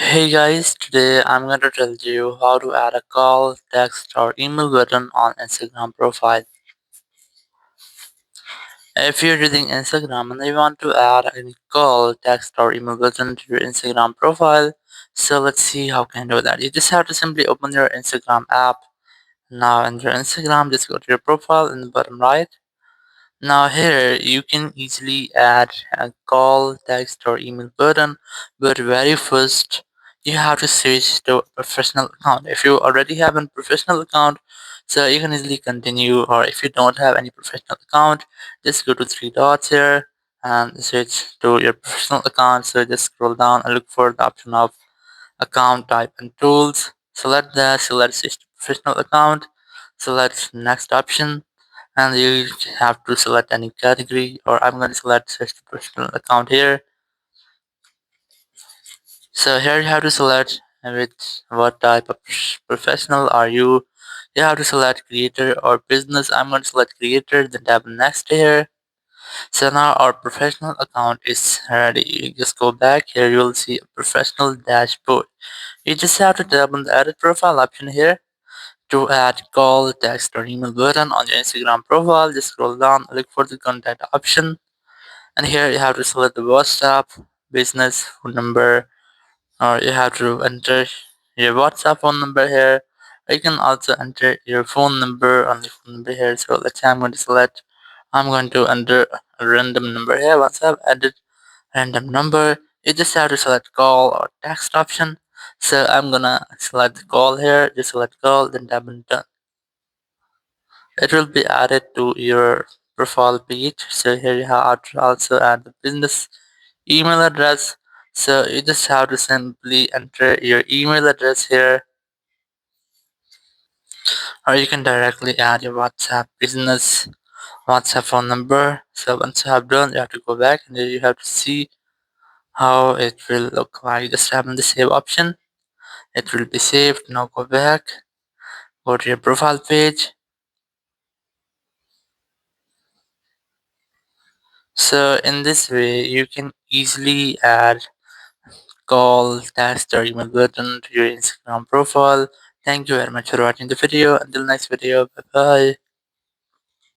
Hey guys, today I'm going to tell you how to add a call, text, or email button on Instagram profile. If you're using Instagram and you want to add any call, text, or email button to your Instagram profile, so let's see how can you do that. You just have to simply open your Instagram app. Now in your Instagram, just go to your profile in the bottom right. Now here you can easily add a call, text or email button, but very first you have to switch to a professional account. If you already have a professional account, so you can easily continue, or if you don't have any professional account, just go to three dots here and switch to your professional account. So just scroll down and look for the option of account type and tools. Select that, select switch to professional account, select next option, and you have to select any category, or I'm going to select search the personal account here. So here you have to select which what type of professional are you. You have to select creator or business. I'm going to select creator, then tap next here. So now our professional account is ready. You just go back here, you will see a professional dashboard. You just have to tap on the edit profile option here to add call, text, or email button on your Instagram profile. Just scroll down, look for the contact option, and here you have to select the WhatsApp, business, phone number, or you have to enter your WhatsApp phone number here. Or you can also enter your phone number on the phone number here. So let's say I'm going to enter a random number here. Once I've added random number, you just have to select call or text option. So I'm gonna select the call here, just select call, then tap on done. It will be added to your profile page. So here you have to also add the business email address. So you just have to simply enter your email address here, or you can directly add your WhatsApp business WhatsApp phone number. So once you have done, you have to go back and then you have to see how it will look like. Just tap on the save option. It will be saved. Now go back, go to your profile page. So in this way, you can easily add call, text, or email button to your Instagram profile. Thank you very much for watching the video. Until next video, bye bye.